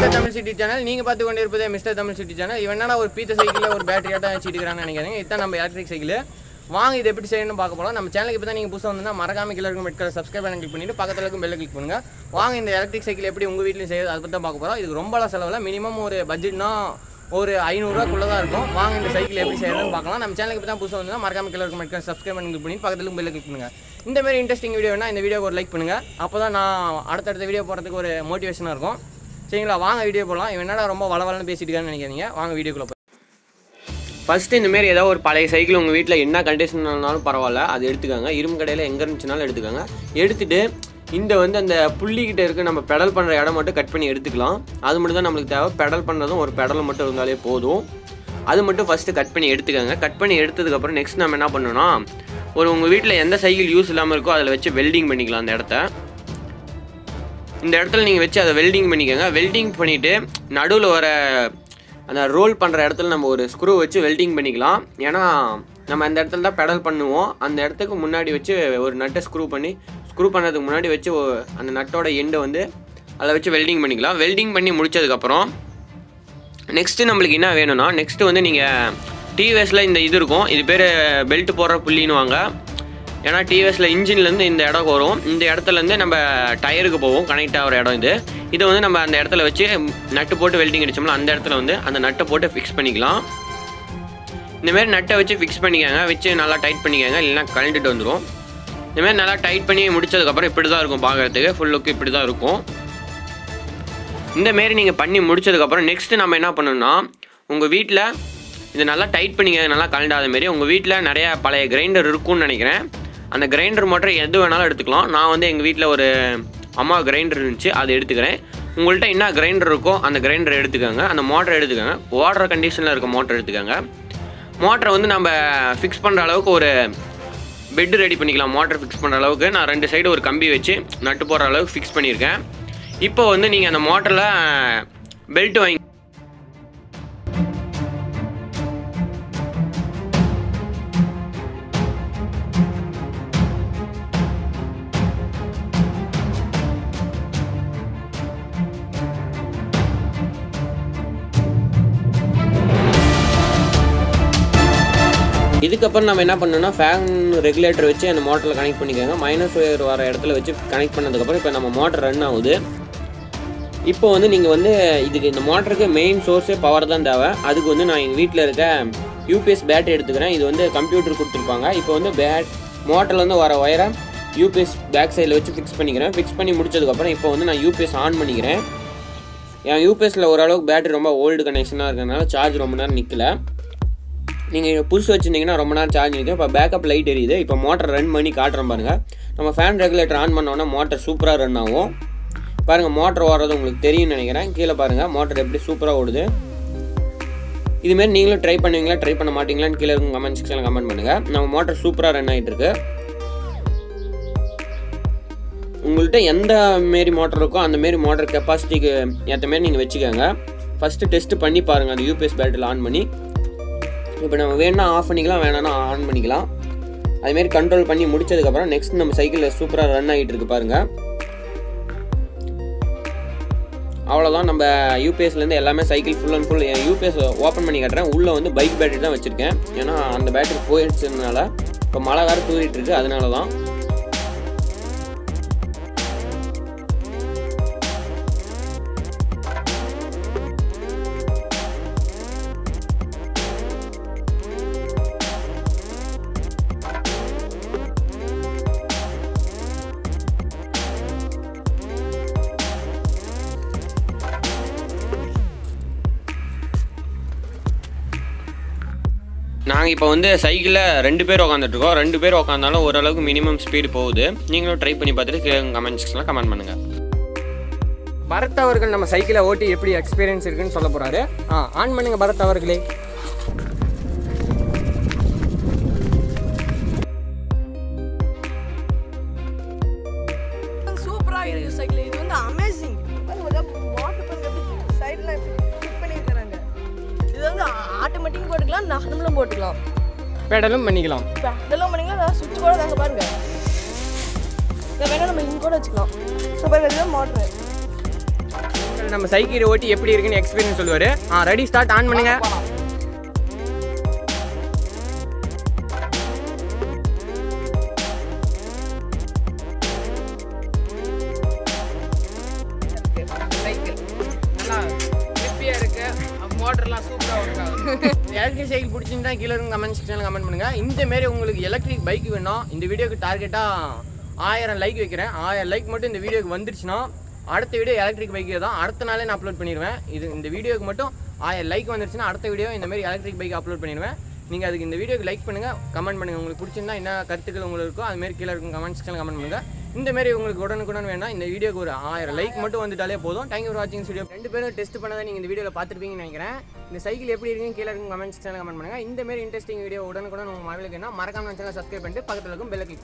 Mister Tamil city channel. நீங்கள் பார்த்து கொண்டு இருப்பதே மிஸ்டர் தமிழ் சிட்டி சேனல். இவனா ஒரு பீத்த சைக்கிளில் ஒரு பேட்டரியாக தான் வச்சுட்டு இருக்கிறான்னு நினைக்கிறேன். இதுதான் நம்ம எலக்ட்ரிக் சைக்கிள். வாங்க இது எப்படி செய்யணும்னு பார்க்க போகலாம். நம்ம சேனலுக்கு இப்போ தான் நீங்கள் புதுசாக வந்தால் மறக்காம கீழே இருக்கும் ரெட் கலர் சப்ஸ்கிரைப் பண்ணி கிளிக் பண்ணிட்டு பக்கத்தில் இருக்கும் பெல்லை கிளிக் பண்ணுங்கள். வாங்க இந்த எலக்ட்ரிக் சைக்கிள் எப்படி உங்கள் வீட்டில் செய்யுது அதை பற்றி தான் பார்க்க போகிறோம். இதுக்கு ரொம்பலாம் செலவில் மினிமம் ஒரு பட்ஜெட்னா ஒரு 500 தான் இருக்கும். வாங்க இந்த சைக்கிள் எப்படி செய்யறதுன்னு பார்க்கலாம். நம்ம சேனலுக்கு இப்போ தான் புதுசாக வந்தால் மறக்காம கீழே இருக்கும் ரெட் கலர் சப்ஸ்கிரைப் பண்ணி கிளிக் பண்ணி பக்கத்தில் இருக்கும் பெல்லை கிளிக் பண்ணுங்கள். இந்த மாதிரி இன்ட்ரெஸ்டிங் வீடியோ வேணால் இந்த வீடியோக்கு ஒரு லைக் பண்ணுங்கள். அப்போ தான் நான் அடுத்தடுத்த வீடியோ போகிறதுக்கு ஒரு மோட்டிவேஷனாக இருக்கும். சரிங்களா, வாங்க வீடியோ போகலாம். இவன் என்னடா ரொம்ப வளவலன்னு பேசிட்டு இருக்கான்னு நினைக்காதீங்க. வாங்க வீடியோக்குள்ள போய் ஃபஸ்ட்டு இந்தமாரி ஏதாவது ஒரு பழைய சைக்கிள் உங்கள் வீட்டில் என்ன கண்டிஷன்னாலும் பரவாயில்ல, அது எடுத்துக்காங்க. இரும்பு கடையில் எங்கே இருந்துச்சுனாலும் எடுத்துக்காங்க. எடுத்துகிட்டு இந்த அந்த புள்ளிக்கிட்ட இருக்க நம்ம பெடல் பண்ணுற இடம் மட்டும் கட் பண்ணி எடுத்துக்கலாம். அது மட்டும் தான் நம்மளுக்கு தேவை. பெடல் பண்ணுறதும் ஒரு பெடல் மட்டும் இருந்தாலே போதும். அது மட்டும் ஃபஸ்ட்டு கட் பண்ணி எடுத்துக்காங்க. கட் பண்ணி எடுத்ததுக்கப்புறம் நெக்ஸ்ட் நம்ம என்ன பண்ணணும்னா, உங்கள் வீட்டில் எந்த சைக்கிள் யூஸ் இல்லாமல் இருக்கோ அதில் வச்சு வெல்டிங் பண்ணிக்கலாம். இந்த இடத்துல நீங்கள் வச்சு அதை வெல்டிங் பண்ணிக்கோங்க. வெல்டிங் பண்ணிவிட்டு நடுவில் வர அந்த ரோல் பண்ணுற இடத்துல நம்ம ஒரு ஸ்க்ரூ வச்சு வெல்டிங் பண்ணிக்கலாம். ஏன்னா நம்ம அந்த இடத்துல தான் பெடல் பண்ணுவோம். அந்த இடத்துக்கு முன்னாடி வச்சு ஒரு நட்டை ஸ்க்ரூ பண்ணுறதுக்கு முன்னாடி வச்சு அந்த நட்டோட எண்டை அதில் வச்சு வெல்டிங் பண்ணிக்கலாம். வெல்டிங் பண்ணி முடித்ததுக்கப்புறம் நெக்ஸ்ட்டு நம்மளுக்கு என்ன வேணும்னா, நெக்ஸ்ட்டு நீங்கள் டிவிஎஸில் இந்த இது இருக்கும். இது பேர் பெல்ட் போடுற புள்ளின்னு வாங்க. ஏன்னா டிவிஎஸில் இன்ஜின்லேருந்து இந்த இடம் வரும். இந்த இடத்துலேருந்து நம்ம டயருக்கு போவோம், கனெக்ட் ஆகிற இடம் இது. இதை நம்ம அந்த இடத்துல வச்சு நட்டு போட்டு வெல்டிங் அடிச்சோம்னா அந்த இடத்துல அந்த நட்டை போட்டு ஃபிக்ஸ் பண்ணிக்கலாம். இந்தமாரி நட்டை வச்சு ஃபிக்ஸ் பண்ணிக்கோங்க. வச்சு நல்லா டைட் பண்ணிக்கோங்க, இல்லைன்னா கழண்டுட்டு வந்துடும். இந்தமாரி நல்லா டைட் பண்ணி முடிச்சதுக்கப்புறம் இப்படி தான் இருக்கும் பார்க்குறதுக்கு. ஃபுல் லுக்கு இப்படி தான் இருக்கும். இந்தமாரி நீங்கள் பண்ணி முடிச்சதுக்கப்புறம் நெக்ஸ்ட்டு நம்ம என்ன பண்ணணும்னா, உங்கள் வீட்டில் இது நல்லா டைட் பண்ணிக்க, நல்லா கலண்டாத மாரி. உங்கள் வீட்டில் நிறையா பழைய கிரைண்டர் இருக்கும்னு நினைக்கிறேன். அந்த கிரைண்டர் மோட்டர் எது வேணாலும் எடுத்துக்கலாம். நான் எங்கள் வீட்டில் ஒரு அம்மா கிரைண்டர் இருந்துச்சு, அதை எடுத்துக்கிறேன். உங்கள்கிட்ட என்ன கிரைண்டர் இருக்கோ அந்த கிரைண்டர் எடுத்துக்கோங்க. அந்த மோட்டரை எடுத்துக்கோங்க. ஓடுற கண்டிஷனில் இருக்க மோட்டர் எடுத்துக்கோங்க. மோட்டரை நம்ம ஃபிக்ஸ் பண்ணுற அளவுக்கு ஒரு பெட்டு ரெடி பண்ணிக்கலாம். மோட்டர் ஃபிக்ஸ் பண்ணுற அளவுக்கு நான் 2 சைடு ஒரு கம்பி வச்சு நட்டு போடுற அளவுக்கு ஃபிக்ஸ் பண்ணியிருக்கேன். இப்போ நீங்கள் அந்த மோட்டரில் பெல்ட் வாங்கி இதுக்கப்புறம் நம்ம என்ன பண்ணணும்னா, ஃபேன் ரெகுலேட்டர் வச்சு அந்த மோட்டரில் கனெக்ட் பண்ணிக்கோங்க. மைனஸ் ஒயர் வர இடத்துல வச்சு கனெக்ட் பண்ணதுக்கப்புறம் இப்போ நம்ம மோட்டர் ரன் ஆகுது. இப்போ நீங்கள் இதுக்கு இந்த மோட்டருக்கு மெயின் சோர்ஸே பவர் தான் தேவை. அதுக்கு நான் எங்கள் வீட்டில் இருக்க யூபிஎஸ் பேட்டரி எடுத்துக்கிறேன். இது கம்ப்யூட்டர் கொடுத்துருப்பாங்க. இப்போ மோட்டரில் வர ஒயரை யூபிஎஸ் பேக் சைடில் வச்சு ஃபிக்ஸ் பண்ணிக்கிறேன். ஃபிக்ஸ் பண்ணி முடிச்சதுக்கப்புறம் இப்போ நான் யூபிஎஸ் ஆன் பண்ணிக்கிறேன். என் யூபிஎஸில் ஓரளவுக்கு பேட்டரி ரொம்ப ஓல்டு கனெக்ஷனாக இருக்கிறதுனால சார்ஜ் ரொம்ப நேரம் நிற்கல. நீங்கள் புதுசு வச்சுருந்தீங்கன்னா ரொம்ப நேரம் சார்ஜ் நிற்கும். இப்போ பேக்கப் லைட் எரியுது. இப்போ மோட்டர் ரன் பண்ணி காட்டுறோம் பாருங்கள். நம்ம ஃபேன் ரெகுலேட்டர் ஆன் பண்ணோன்னா மோட்டர் சூப்பராக ரன் ஆகும். பாருங்கள், மோட்டர் ஓடுறது உங்களுக்கு தெரியும்னு நினைக்கிறேன். கீழே பாருங்கள் மோட்டர் எப்படி சூப்பராக ஓடுது. இதுமாரி நீங்களும் ட்ரை பண்ணுவீங்களா, ட்ரை பண்ண மாட்டீங்களான்னு கீழே இருக்கும் கமெண்ட் செக்ஷனில் கமெண்ட் பண்ணுங்கள். நம்ம மோட்டர் சூப்பராக ரன் ஆகிட்டு இருக்கு. உங்கள்கிட்ட எந்த மாரி மோட்டர் இருக்கோ அந்த மாரி மோட்டர் கெப்பாசிட்டிக்கு ஏற்ற மாரி நீங்கள் வச்சுக்கோங்க. ஃபஸ்ட்டு டெஸ்ட்டு பண்ணி பாருங்கள் அந்த யூபிஎஸ் பேட்டரியில் ஆன் பண்ணி. இப்போ நம்ம வேணா ஆஃப் பண்ணிக்கலாம், வேணான்னா ஆன் பண்ணிக்கலாம். அதுமாரி கண்ட்ரோல் பண்ணி முடிச்சதுக்கப்புறம் நெக்ஸ்ட் நம்ம சைக்கிளில் சூப்பராக ரன் ஆகிட்டு இருக்கு பாருங்கள். அவ்வளோதான், நம்ம யூபிஎஸ்லேருந்து எல்லாமே cycle full and full. N UPS open பண்ணி காட்டுறேன். உள்ளே பைக் பேட்டரி தான் வச்சுருக்கேன். ஏன்னா அந்த பேட்டரி போயிடுச்சதுனால இப்போ மழை வேறு தூரிட்டு இருக்கு, அதனால தான். நாங்கள் இப்போ சைக்கிளில் 2 பேர் உட்காந்துட்ருக்கோம். 2 பேர் உட்காந்தாலும் ஓரளவுக்கு மினிமம் ஸ்பீடு போகுது. நீங்களும் ட்ரை பண்ணி பார்த்துட்டு கமெண்ட் செக்ஷனில் கமெண்ட் பண்ணுங்கள். பரத் அவர்கள் நம்ம சைக்கிளை ஓட்டி எப்படி எக்ஸ்பீரியன்ஸ் இருக்குன்னு சொல்ல போகிறாரு. ஆன் பண்ணுங்கள் பரத் அவர்களே. சூப்பராக இருக்குது சைக்கிள். இது அமேசிங். சைடில் ஃபிட் பண்ணியிருக்கிறாங்க. இது ஆட்டோமேட்டிக் போட்டுக்கலாம், நம்மளும் போட்டுக்கலாம், பெடலும் பண்ணிக்கலாம். சுவிட்ச் கூட நாங்கள் பாருங்க. இதை வேணால் நம்ம இங்கே கூட வச்சுக்கலாம். ஸோ பாருங்க, இதுதான் மோட்ரு. நம்ம சைக்கிள் ஓட்டி எப்படி இருக்குன்னு எக்ஸ்பீரியன்ஸ் சொல்லுவார். ரெடி ஸ்டார்ட் ஆன் பண்ணுங்க. மோட்டர்லாம் சூப்பராக ஒர்க் ஆகுது. எலக்ட்ரிக் சைக்கிள் பிடிச்சிருந்தா கீழே இருக்க கமெண்ட் செக்ஷனில் கமெண்ட் பண்ணுங்கள். இந்த மாரி உங்களுக்கு எலக்ட்ரிக் பைக் வேணும், இந்த வீடியோக்கு டார்கெட்டாக 1000 லைக் வைக்கிறேன். 1000 லைக் மட்டும் இந்த வீடியோக்கு வந்துருச்சுன்னா அடுத்த வீடியோ எலக்ட்ரிக் பைக்கு தான் அடுத்த நாளே நான் அப்லோட் பண்ணிடுவேன். இந்த வீடியோக்கு மட்டும் 1000 லைக் வந்துருச்சுன்னா அடுத்த வீடியோ இந்த மாதிரி எலக்ட்ரிக் பைக் அப்லோட் பண்ணிடுவேன். நீங்கள் அதுக்கு இந்த வீடியோக்கு லைக் பண்ணுங்கள், கமெண்ட் பண்ணுங்கள். உங்களுக்கு பிடிச்சிருந்தா என்ன கருத்துக்கள் உங்களுக்கு இருக்கோ அதுமாரி கீழே இருக்கும் கமெண்ட் செக்ஷனில் கமெண்ட் பண்ணுங்கள். இந்தமாரி உங்களுக்கு உடனுக்குடன் வேணால் இந்த வீடியோக்கு ஒரு 1000 லைக் மட்டும் வந்துட்டாலே போதும். தேங்க்யூ ஃபார் வாட்சிங் வீடியோ. 2 பேரும் டெஸ்ட் பண்ணதை நீங்கள் இந்த வீடியோவில் பார்த்துருப்பீங்கன்னு நினைக்கிறேன். இந்த சைக்கிள் எப்படி இருக்குன்னு கீழே இருக்கும் கமெண்ட் செக்ஷனில் கமெண்ட் பண்ணுங்கள். இந்தமாரி இன்ட்ரெஸ்டிங் வீடியோ உடனுக்குடன் உங்கள் மொபைலுக்கு என்ன மறக்காம சேனலை சப்ஸ்கிரைப் பண்ணிட்டு பக்கத்தில் இருக்கும் பெல் கிளிக்